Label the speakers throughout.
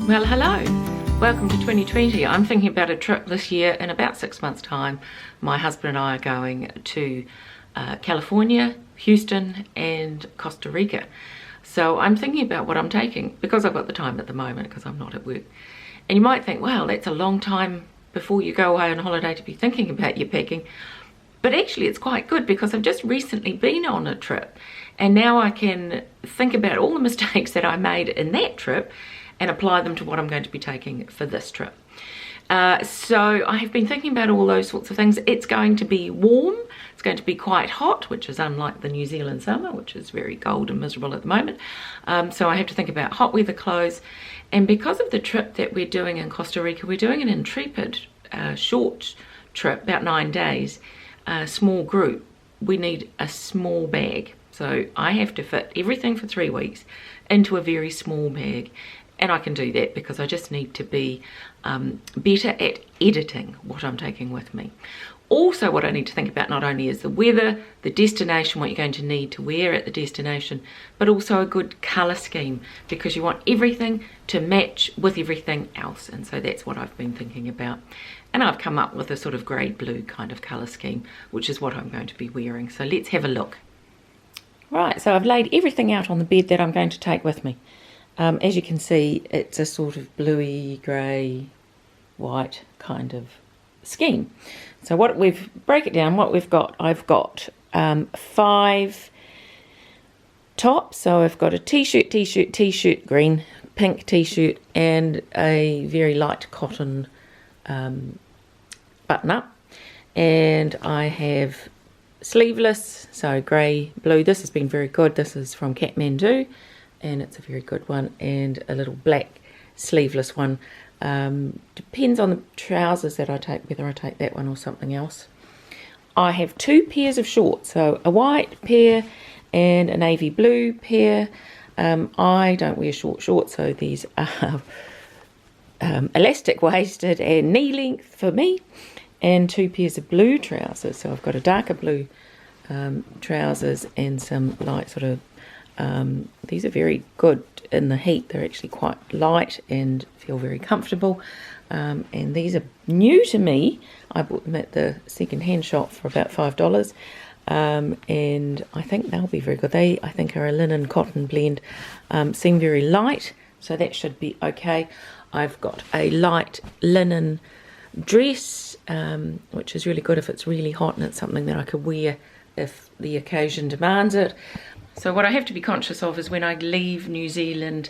Speaker 1: Well, hello. Welcome to 2020. I'm thinking about a trip this year in about 6 months' time. My husband and I are going to California, Houston and Costa Rica. So I'm thinking about what I'm taking because I've got the time at the moment because I'm not at work. And you might think, wow, that's a long time before you go away on holiday to be thinking about your packing. But actually it's quite good because I've just recently been on a trip and now I can think about all the mistakes that I made in that trip and apply them to what I'm going to be taking for this trip. So I have been thinking about all those sorts of things. It's going to be warm, it's going to be quite hot, which is unlike the New Zealand summer, which is very cold and miserable at the moment. So I have to think about hot weather clothes. And because of the trip that we're doing in Costa Rica, we're doing an Intrepid short trip, about 9 days, a small group. We need a small bag. So I have to fit everything for 3 weeks into a very small bag. And I can do that because I just need to be better at editing what I'm taking with me. Also, what I need to think about not only is the weather, the destination, what you're going to need to wear at the destination, but also a good colour scheme because you want everything to match with everything else. And so that's what I've been thinking about. And I've come up with a sort of grey-blue kind of colour scheme, which is what I'm going to be wearing. So let's have a look. Right, so I've laid everything out on the bed that I'm going to take with me. As you can see, it's a sort of bluey, grey, white kind of scheme. So break it down, what we've got, I've got 5 tops. So I've got a t-shirt, green, pink t-shirt, and a very light cotton button-up. And I have sleeveless, so grey, blue. This has been very good. This is from Kathmandu. And it's a very good one, and a little black sleeveless one. Depends on the trousers that I take, whether I take that one or something else. I have 2 pairs of shorts, so a white pair and a navy blue pair. I don't wear short shorts, so these are elastic waisted and knee length for me, and 2 pairs of blue trousers. So I've got a darker blue trousers and some light sort of these are very good in the heat. They're actually quite light and feel very comfortable, and these are new to me. I bought them at the second-hand shop for about $5, and I think they'll be very good. They, I think, are a linen cotton blend, seem very light, so that should be okay. I've got a light linen dress, which is really good if it's really hot, and it's something that I could wear if the occasion demands it. So what I have to be conscious of is when I leave New Zealand,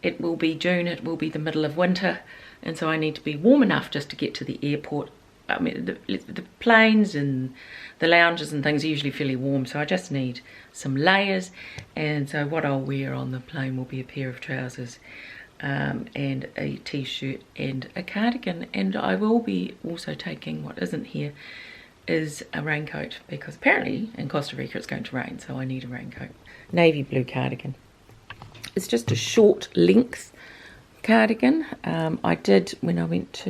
Speaker 1: it will be June, it will be the middle of winter, and so I need to be warm enough just to get to the airport. I mean, the planes and the lounges and things are usually fairly warm, so I just need some layers. And so what I'll wear on the plane will be a pair of trousers and a t-shirt and a cardigan. And I will be also taking, what isn't here, is a raincoat, because apparently in Costa Rica it's going to rain, so I need a raincoat. Navy blue cardigan. It's just a short length cardigan. I did, when I went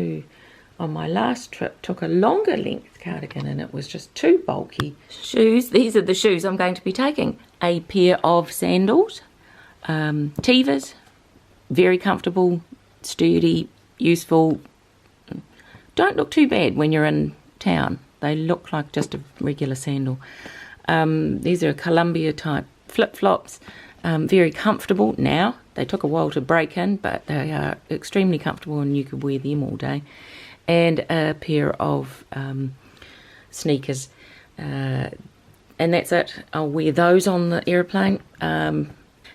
Speaker 1: on my last trip, took a longer length cardigan and it was just too bulky. Shoes, these are the shoes I'm going to be taking. A pair of sandals, Tevas, very comfortable, sturdy, useful. Don't look too bad when you're in town. They look like just a regular sandal. These are Columbia type flip-flops, very comfortable now. They took a while to break in, but they are extremely comfortable and you could wear them all day. And a pair of sneakers. And that's it. I'll wear those on the airplane. And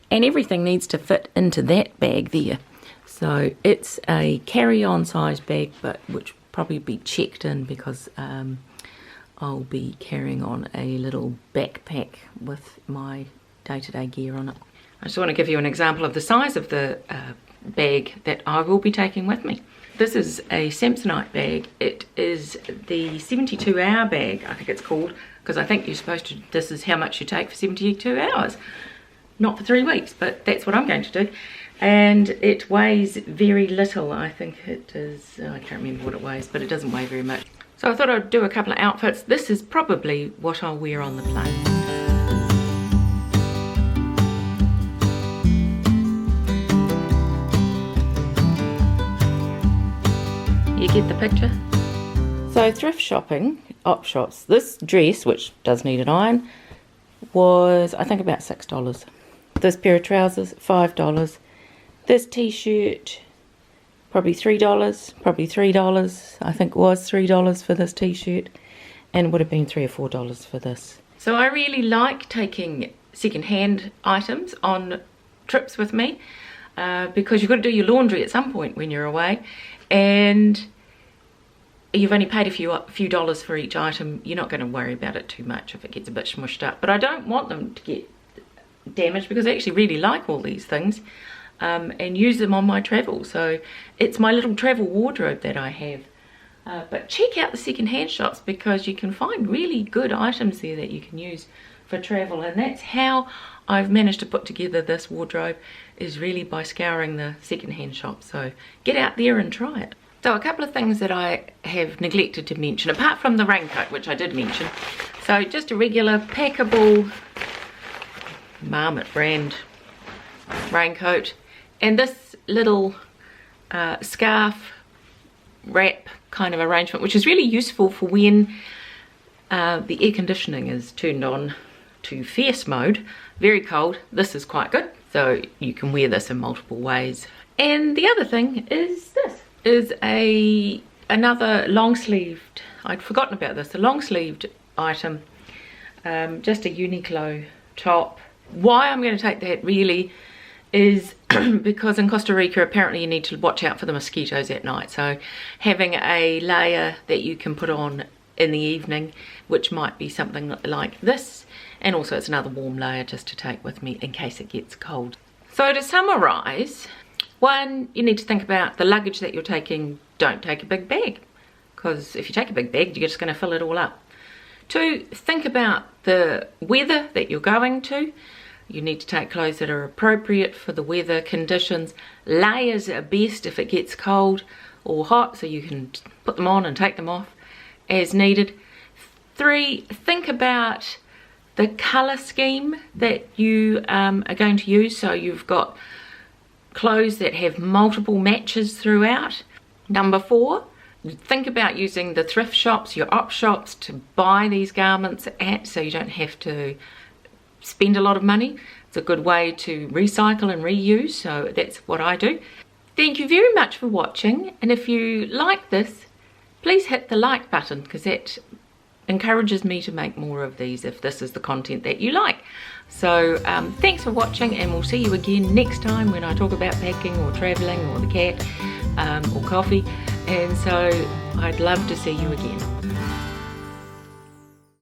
Speaker 1: everything needs to fit into that bag there. So it's a carry-on size bag, but which probably be checked in because I'll be carrying on a little backpack with my day-to-day gear on it. I just want to give you an example of the size of the bag that I will be taking with me. This is a Samsonite bag. It is the 72-hour bag, I think it's called, because I think you're supposed to, this is how much you take for 72 hours. Not for 3 weeks, but that's what I'm going to do. And it weighs very little. I think it is, I can't remember what it weighs, but it doesn't weigh very much. So I thought I'd do a couple of outfits. This is probably what I'll wear on the plane. Get the picture? So thrift shopping, op shops, this dress, which does need an iron, was I think about $6. This pair of trousers, $5. This t-shirt, probably $3, I think it was $3 for this t-shirt, and would have been $3 or $4 for this. So I really like taking second-hand items on trips with me, because you've got to do your laundry at some point when you're away, and you've only paid a few dollars for each item. You're not going to worry about it too much if it gets a bit smushed up. But I don't want them to get damaged, because I actually really like all these things, and use them on my travel. So it's my little travel wardrobe that I have. But check out the second-hand shops, because you can find really good items there that you can use for travel, and that's how I've managed to put together this wardrobe, is really by scouring the second-hand shops. So get out there and try it. So a couple of things that I have neglected to mention, apart from the raincoat, which I did mention. So just a regular packable Marmot brand raincoat, and this little scarf wrap kind of arrangement, which is really useful for when the air conditioning is turned on to fierce mode, very cold. This is quite good, so you can wear this in multiple ways. And the other thing is this is another long sleeved, I'd forgotten about this, a long sleeved item, just a Uniqlo top. Why I'm going to take that really is because in Costa Rica apparently you need to watch out for the mosquitoes at night, so having a layer that you can put on in the evening, which might be something like this, and also it's another warm layer just to take with me in case it gets cold. So to summarize, one, you need to think about the luggage that you're taking. Don't take a big bag, because if you take a big bag you're just going to fill it all up. Two, think about the weather that you're going to. You need to take clothes that are appropriate for the weather conditions. Layers are best if it gets cold or hot, so you can put them on and take them off as needed. Three, think about the colour scheme that you are going to use. So you've got clothes that have multiple matches throughout. Number four, think about using the thrift shops, your op shops, to buy these garments at, so you don't have to spend a lot of money. It's a good way to recycle and reuse, so that's what I do. Thank you very much for watching, and if you like this, please hit the like button, because that encourages me to make more of these if this is the content that you like. So thanks for watching, and we'll see you again next time when I talk about packing or traveling or the cat or coffee, and so I'd love to see you again.